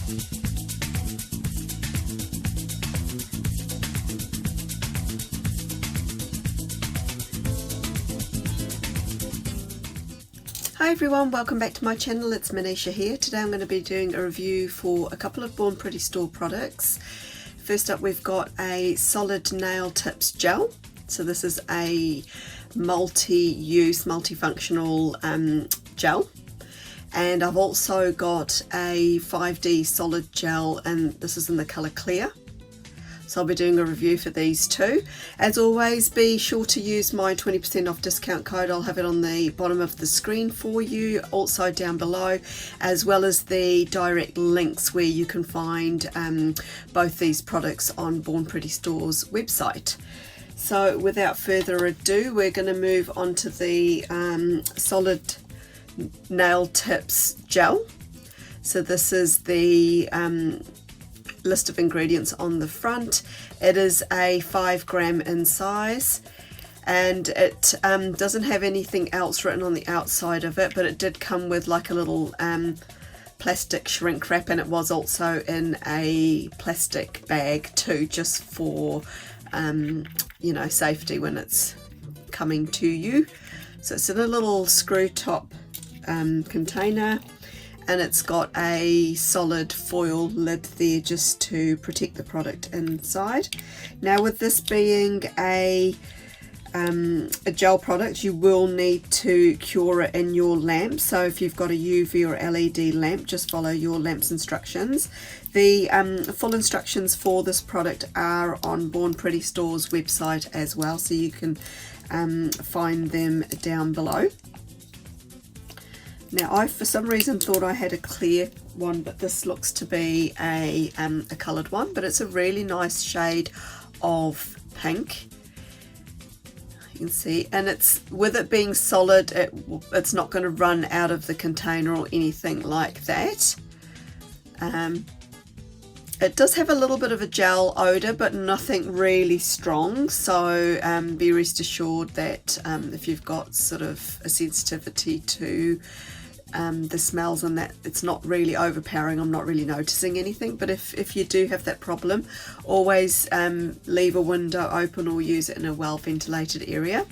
Hi everyone, welcome back to my channel. It's Manisha here. Today I'm going to be doing a review for a couple of Born Pretty store products. First up, we've got a solid nail tips gel. So this is a multi-use, multifunctional gel. And I've also got a 5D solid gel, and this is in the colour clear. So I'll be doing a review for these two. As always, be sure to use my 20% off discount code. I'll have it on the bottom of the screen for you, also down below, as well as the direct links where you can find both these products on Born Pretty Store's website. So without further ado, we're going to move on to the solid nail tips gel. So this is the list of ingredients on the front. It is a 5 gram in size, and it doesn't have anything else written on the outside of it, but it did come with like a little plastic shrink wrap, and it was also in a plastic bag too, just for you know, safety when it's coming to you. So it's in a little screw top container, and it's got a solid foil lid there just to protect the product inside. Now, with this being a gel product, you will need to cure it in your lamp. So if you've got a UV or LED lamp, just follow your lamp's instructions. The full instructions for this product are on Born Pretty Store's website as well, so you can find them down below. Now, I for some reason thought I had a clear one, but this looks to be a coloured one, but it's a really nice shade of pink. You can see, and it's, with it being solid, it's not going to run out of the container or anything like that. It does have a little bit of a gel odour, but nothing really strong, so be rest assured that if you've got sort of a sensitivity to the smells and that, it's not really overpowering. I'm not really noticing anything, but if you do have that problem, always leave a window open or use it in a well ventilated area.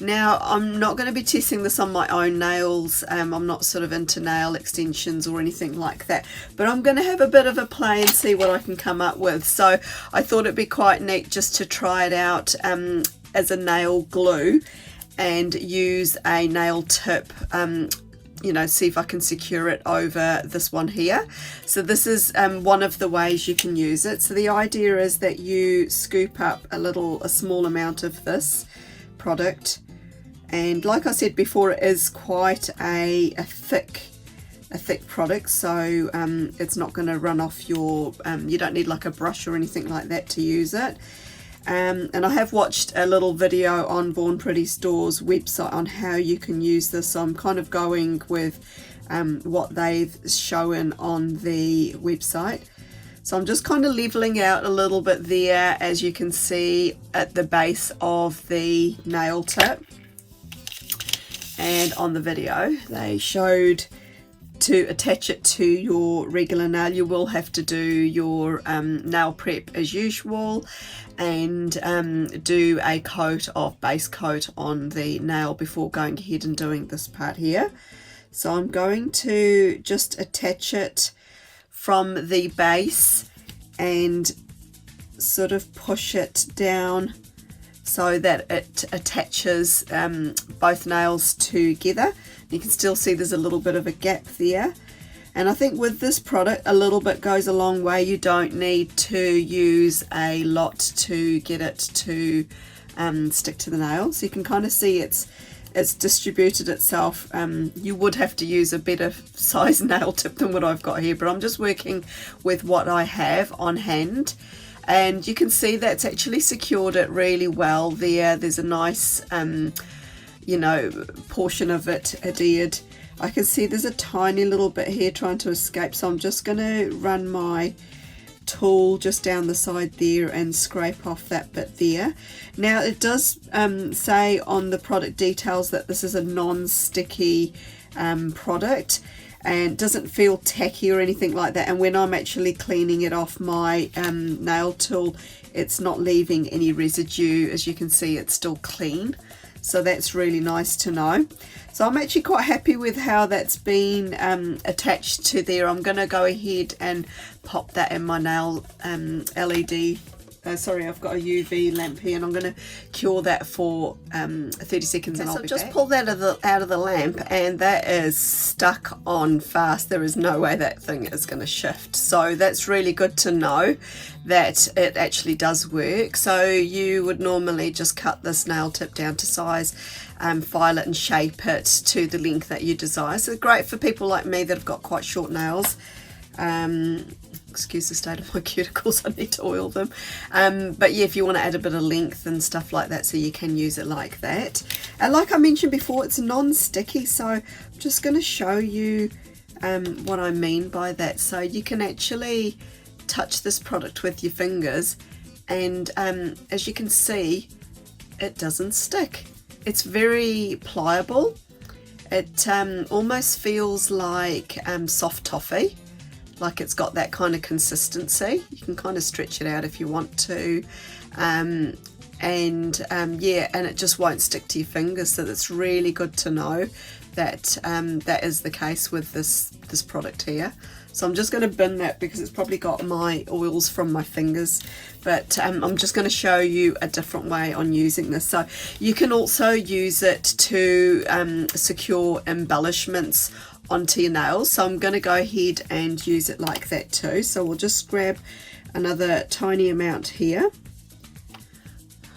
Now, I'm not going to be testing this on my own nails. I'm not sort of into nail extensions or anything like that, but I'm going to have a bit of a play and see what I can come up with. So I thought it'd be quite neat just to try it out as a nail glue and use a nail tip, you know, see if I can secure it over this one here. So this is one of the ways you can use it. So the idea is that you scoop up a small amount of this product, and like I said before, it is quite a thick product, so it's not going to run off your you don't need like a brush or anything like that to use it. And I have watched a little video on Born Pretty Store's website on how you can use this, so I'm kind of going with what they've shown on the website. So I'm just kind of leveling out a little bit there, as you can see at the base of the nail tip. And on the video they showed to attach it to your regular nail, you will have to do your nail prep as usual, and do a base coat on the nail before going ahead and doing this part here. So I'm going to just attach it from the base and sort of push it down so that it attaches both nails together. You can still see there's a little bit of a gap there, and I think with this product a little bit goes a long way. You don't need to use a lot to get it to stick to the nail, so you can kind of see it's distributed itself. You would have to use a better size nail tip than what I've got here, but I'm just working with what I have on hand, and you can see that's actually secured it really well there. There's a nice you know, portion of it adhered. I can see there's a tiny little bit here trying to escape, so I'm just going to run my tool just down the side there and scrape off that bit there. Now it does say on the product details that this is a non-sticky product, and doesn't feel tacky or anything like that. And when I'm actually cleaning it off my nail tool, it's not leaving any residue. As you can see, it's still clean, so that's really nice to know. So I'm actually quite happy with how that's been attached to there. I'm going to go ahead and pop that in my nail LED. Sorry, I've got a UV lamp here, and I'm going to cure that for 30 seconds, and I'll be just back. Pull that out of the lamp, and that is stuck on fast. There is no way that thing is going to shift. So that's really good to know that it actually does work. So you would normally just cut this nail tip down to size, file it and shape it to the length that you desire. So great for people like me that have got quite short nails. Excuse the state of my cuticles, I need to oil them. But yeah, if you want to add a bit of length and stuff like that, so you can use it like that. And like I mentioned before, it's non-sticky, so I'm just going to show you what I mean by that. So you can actually touch this product with your fingers, and as you can see, it doesn't stick. It's very pliable. It almost feels like soft toffee. Like it's got that kind of consistency. You can kind of stretch it out if you want to, yeah, and it just won't stick to your fingers. So that's really good to know that that is the case with this product here. So I'm just going to bin that because it's probably got my oils from my fingers, but I'm just going to show you a different way on using this. So you can also use it to secure embellishments onto your nails. So I'm going to go ahead and use it like that too. So we'll just grab another tiny amount here,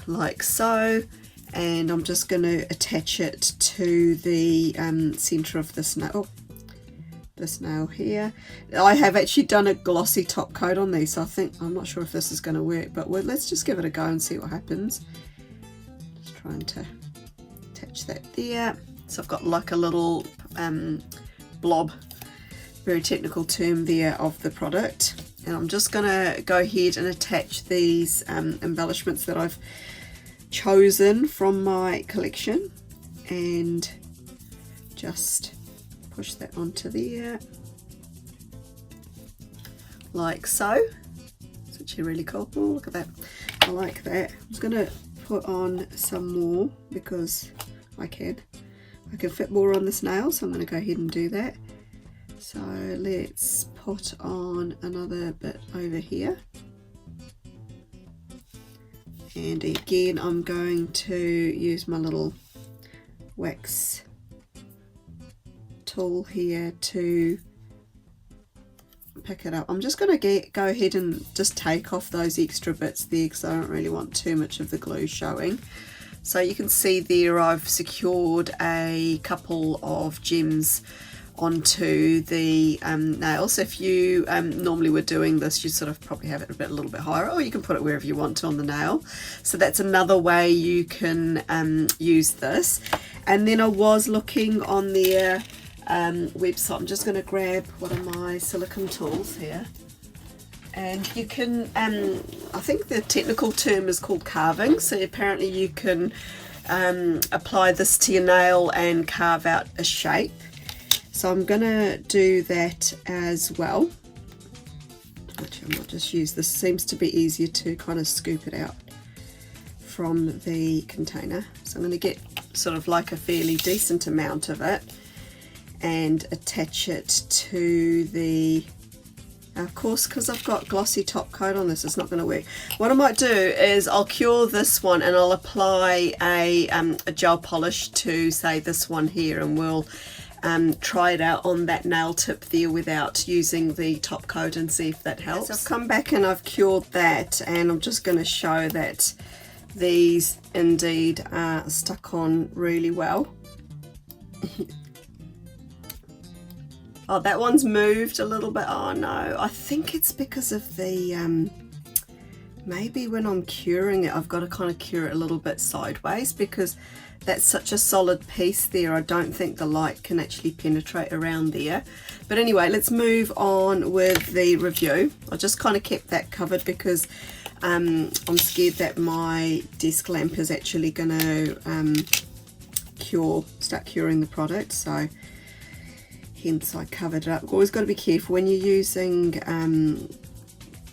like so, and I'm just going to attach it to the center of this nail. This nail here. I have actually done a glossy top coat on these, so I think, I'm not sure if this is going to work, but let's just give it a go and see what happens. Just trying to attach that there. So I've got like a little blob, very technical term there, of the product, and I'm just going to go ahead and attach these embellishments that I've chosen from my collection, and just push that onto there like so. It's actually really cool. Oh, look at that, I like that. I'm just going to put on some more because I can fit more on this nail, so I'm going to go ahead and do that. So let's put on another bit over here, and again I'm going to use my little wax tool here to pick it up. I'm just going to go ahead and just take off those extra bits there because I don't really want too much of the glue showing. So you can see there I've secured a couple of gems onto the nail. So if you normally were doing this, you sort of probably have it a little bit higher, or you can put it wherever you want to on the nail. So that's another way you can use this. And then I was looking on their website. I'm just going to grab one of my silicone tools here, and you can I think the technical term is called carving. So apparently you can apply this to your nail and carve out a shape. So I'm going to do that as well. Actually, I might just use this. Seems to be easier to kind of scoop it out from the container. So I'm going to get sort of like a fairly decent amount of it and attach it to the, of course, because I've got glossy top coat on this, it's not going to work. What I might do is I'll cure this one and I'll apply a gel polish to, say, this one here, and we'll try it out on that nail tip there without using the top coat and see if that helps. So I've come back and I've cured that, and I'm just going to show that these indeed are stuck on really well. Oh, that one's moved a little bit. Oh no, I think it's because of the, maybe when I'm curing it, I've got to kind of cure it a little bit sideways, because that's such a solid piece there. I don't think the light can actually penetrate around there. But anyway, let's move on with the review. I just kind of kept that covered because I'm scared that my desk lamp is actually going to start curing the product. So hence I covered it up. You've always got to be careful when you're using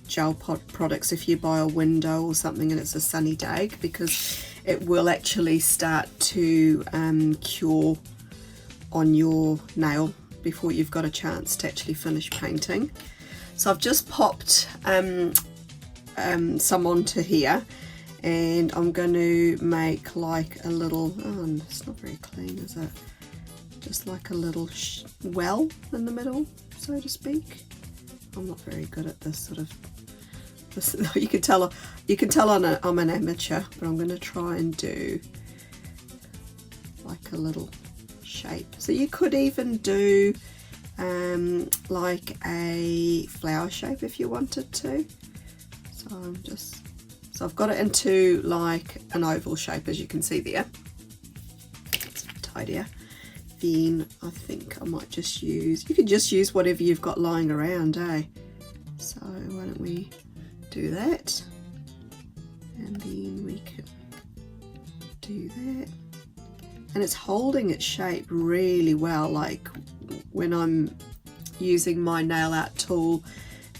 gel products if you buy a window or something and it's a sunny day, because it will actually start to cure on your nail before you've got a chance to actually finish painting. So I've just popped some onto here, and I'm going to make like a little, oh, it's not very clean, is it? Just like a little well in the middle, so to speak. I'm not very good at this sort of, you can tell I'm an amateur, but I'm going to try and do like a little shape. So you could even do like a flower shape if you wanted to. So I've got it into like an oval shape, as you can see there. It's tidier. Then I think I might just use, you could just use whatever you've got lying around, eh? So why don't we do that, and then we can do that, and it's holding its shape really well. Like when I'm using my nail art tool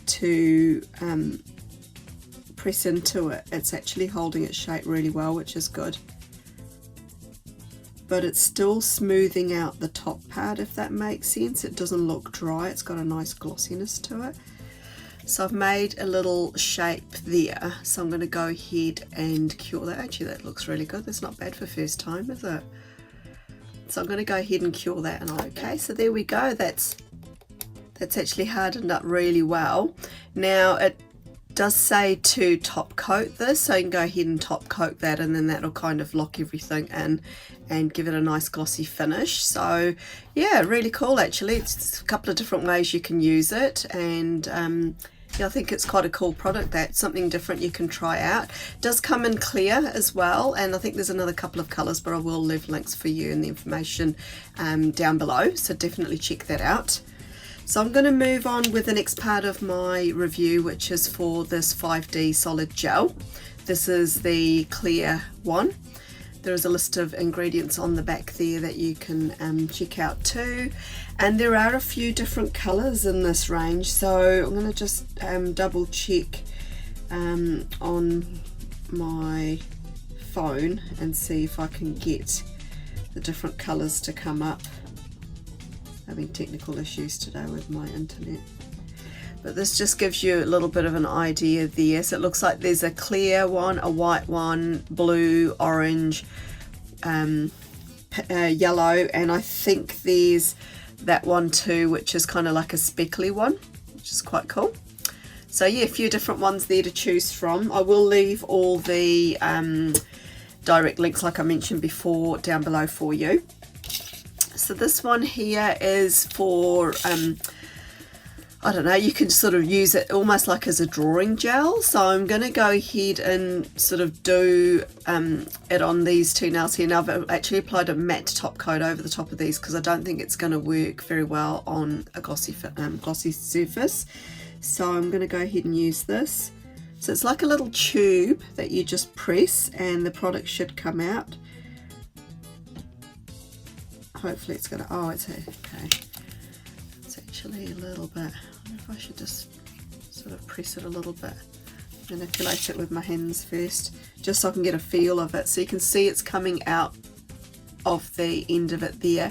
to press into it, it's actually holding its shape really well, which is good. But it's still smoothing out the top part, if that makes sense. It doesn't look dry, it's got a nice glossiness to it. So I've made a little shape there, so I'm going to go ahead and cure that. Actually, that looks really good. That's not bad for first time, is it? So I'm going to go ahead and cure that, and okay, so there we go. That's actually hardened up really well. Now it does say to top coat this, so you can go ahead and top coat that, and then that'll kind of lock everything in and give it a nice glossy finish. So yeah, really cool actually. It's a couple of different ways you can use it, and yeah, I think it's quite a cool product. That's something different you can try out. It does come in clear as well, and I think there's another couple of colours, but I will leave links for you in the information down below, so definitely check that out. So I'm going to move on with the next part of my review, which is for this 5D solid gel. This is the clear one. There is a list of ingredients on the back there that you can check out too. And there are a few different colours in this range, so I'm going to just double check on my phone and see if I can get the different colours to come up. Having technical issues today with my internet, but this just gives you a little bit of an idea there. So it looks like there's a clear one, a white one, blue, orange, yellow, and I think there's that one too, which is kind of like a speckly one, which is quite cool. So yeah, a few different ones there to choose from. I will leave all the direct links, like I mentioned before, down below for you. So this one here is for, I don't know, you can sort of use it almost like as a drawing gel. So I'm going to go ahead and sort of do it on these two nails here. Now I've actually applied a matte top coat over the top of these because I don't think it's going to work very well on a glossy surface. So I'm going to go ahead and use this. So it's like a little tube that you just press and the product should come out. Hopefully it's gonna, oh, it's okay. It's actually a little bit, I wonder if I should just sort of press it a little bit, manipulate it with my hands first, just so I can get a feel of it. So you can see it's coming out of the end of it there,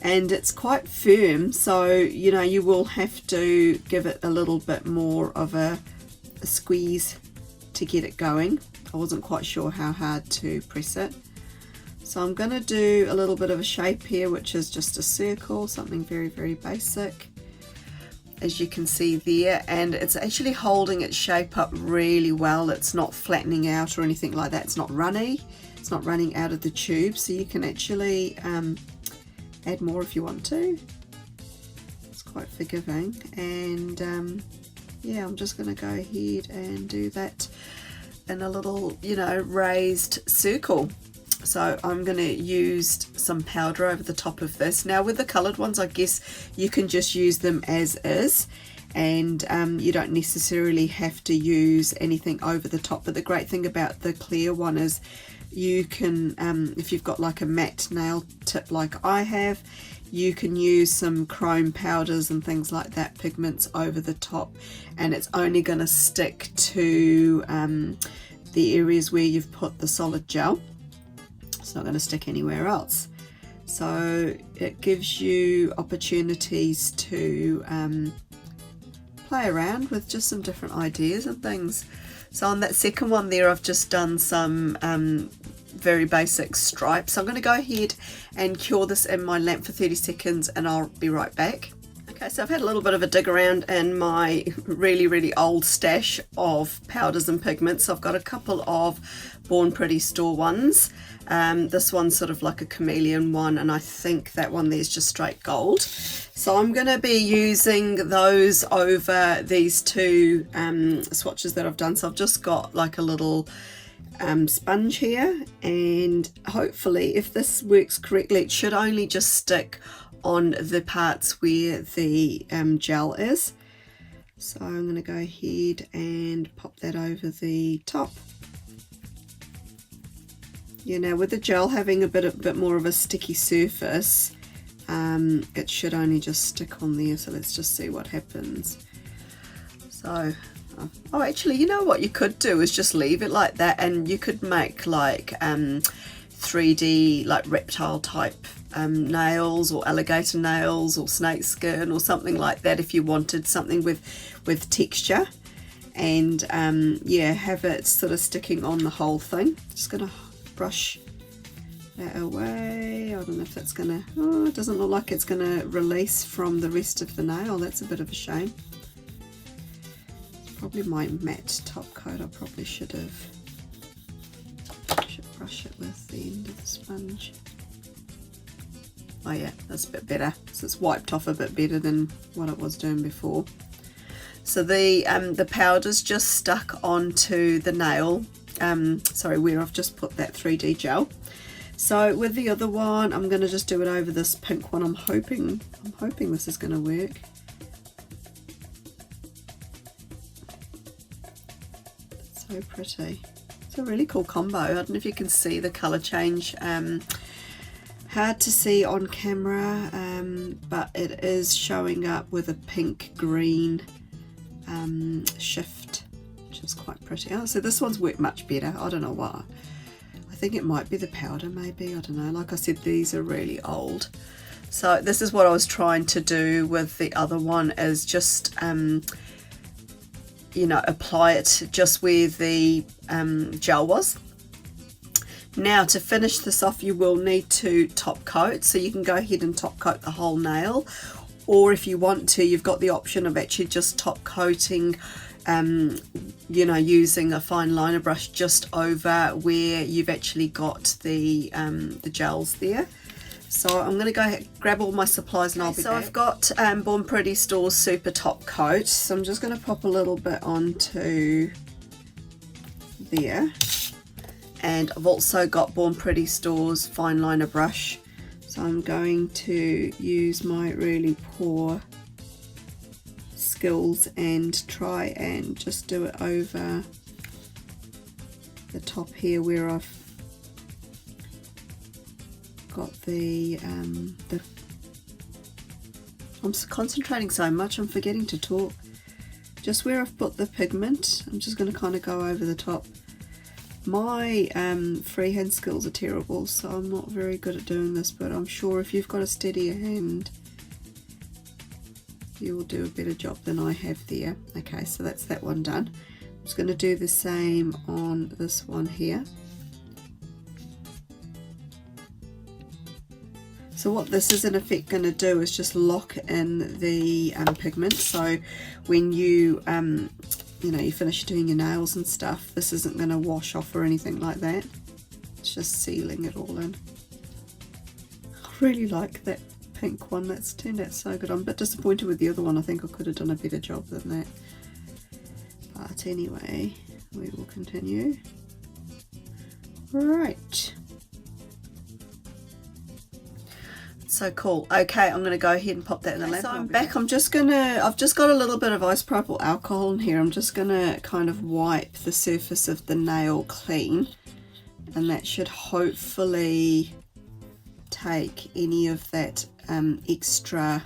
and it's quite firm, so you know you will have to give it a little bit more of a squeeze to get it going. I wasn't quite sure how hard to press it. So I'm going to do a little bit of a shape here, which is just a circle, something very, very basic, as you can see there, and it's actually holding its shape up really well. It's not flattening out or anything like that. It's not runny. It's not running out of the tube, so you can actually add more if you want to. It's quite forgiving, and yeah, I'm just going to go ahead and do that in a little, you know, raised circle. So I'm going to use some powder over the top of this. Now with the coloured ones, I guess you can just use them as is, and you don't necessarily have to use anything over the top. But the great thing about the clear one is you can, if you've got like a matte nail tip like I have, you can use some chrome powders and things like that, pigments over the top, and it's only going to stick to the areas where you've put the solid gel. It's not going to stick anywhere else. So it gives you opportunities to play around with just some different ideas and things. So on that second one there, I've just done some very basic stripes. I'm going to go ahead and cure this in my lamp for 30 seconds and I'll be right back. Okay, so I've had a little bit of a dig around in my really old stash of powders and pigments. I've got a couple of Born Pretty Store ones. This one's sort of like a chameleon one, and I think that one there's just straight gold. So I'm going to be using those over these two swatches that I've done. So I've just got like a little sponge here, and hopefully if this works correctly, it should only just stick on the parts where the gel is. So I'm going to go ahead and pop that over the top. Yeah, now with the gel having a bit more of a sticky surface, it should only just stick on there. So let's just see what happens. So oh, actually, you know what you could do is just leave it like that, and you could make like 3D like reptile type nails, or alligator nails, or snake skin, or something like that, if you wanted something with texture, and yeah, have it sort of sticking on the whole thing. Just gonna brush that away. I don't know if that's gonna, oh, it doesn't look like it's gonna release from the rest of the nail. That's a bit of a shame. It's probably my matte top coat. I probably should brush it with the end of the sponge. Oh yeah, that's a bit better. So it's wiped off a bit better than what it was doing before. So the powder's just stuck onto the nail, sorry, where I've just put that 3D gel. So with the other one, I'm going to just do it over this pink one. I'm hoping this is going to work. It's so pretty. It's a really cool combo. I don't know if you can see the colour change. Hard to see on camera, but it is showing up with a pink green shift, which is quite pretty. Oh, so this one's worked much better. I don't know why. I think it might be the powder, maybe. I don't know. Like I said, these are really old. So this is what I was trying to do with the other one, is just you know, apply it just where the gel was. Now to finish this off, you will need to top coat, so you can go ahead and top coat the whole nail, or if you want to, you've got the option of actually just top coating, you know, using a fine liner brush just over where you've actually got the gels there. So I'm going to go grab all my supplies and I'll be back. So I've got Born Pretty Store's Super Top Coat, so I'm just going to pop a little bit onto there. And I've also got Born Pretty Store's fine liner brush, so I'm going to use my really poor skills and try and just do it over the top here where I've got the I'm concentrating so much I'm forgetting to talk. Just where I've put the pigment, I'm just going to kind of go over the top. My freehand skills are terrible, so I'm not very good at doing this, but I'm sure if you've got a steadier hand, you will do a better job than I have there. Okay, so that's that one done. I'm just going to do the same on this one here. So what this is in effect going to do is just lock in the pigment, so when you you know, you finish doing your nails and stuff, this isn't going to wash off or anything like that. It's just sealing it all in. I really like that pink one. That's turned out so good. I'm a bit disappointed with the other one. I think I could have done a better job than that. But anyway, we will continue. Right. So cool. Okay, I'm going to go ahead and pop that in the lamp. So I'm back. I've just got a little bit of isopropyl alcohol in here. I'm just going to kind of wipe the surface of the nail clean, and that should hopefully take any of that extra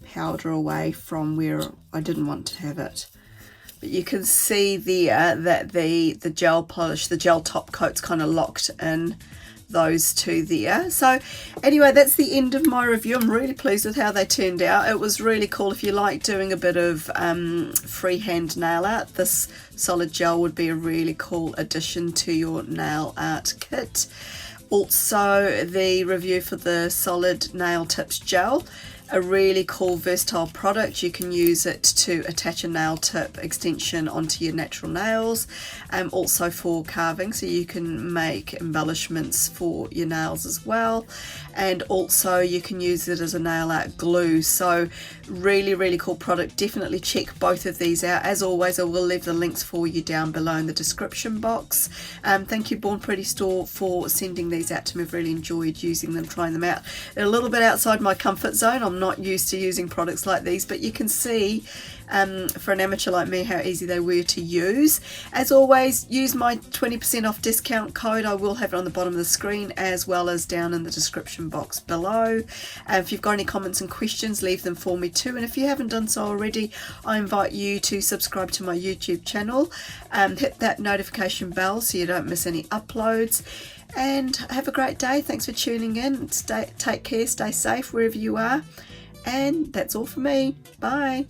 powder away from where I didn't want to have it. But you can see there that the gel polish, the gel top coat's kind of locked in those two there. So anyway, that's the end of my review. I'm really pleased with how they turned out. It was really cool. If you like doing a bit of freehand nail art, this solid gel would be a really cool addition to your nail art kit. Also, the review for the solid nail tips gel, a really cool versatile product. You can use it to attach a nail tip extension onto your natural nails, also for carving, so you can make embellishments for your nails as well, and also you can use it as a nail art glue. So really cool product. Definitely check both of these out. As always, I will leave the links for you down below in the description box. Thank you Born Pretty Store for sending these out to me. I've really enjoyed using them, trying them out. They're a little bit outside my comfort zone. I'm not used to using products like these, but you can see for an amateur like me how easy they were to use. As always, use my 20% off discount code. I will have it on the bottom of the screen as well as down in the description box below. If you've got any comments and questions, leave them for me too, and if you haven't done so already, I invite you to subscribe to my YouTube channel, hit that notification bell so you don't miss any uploads, and have a great day. Thanks for tuning in. Take care, stay safe wherever you are, and that's all for me. Bye.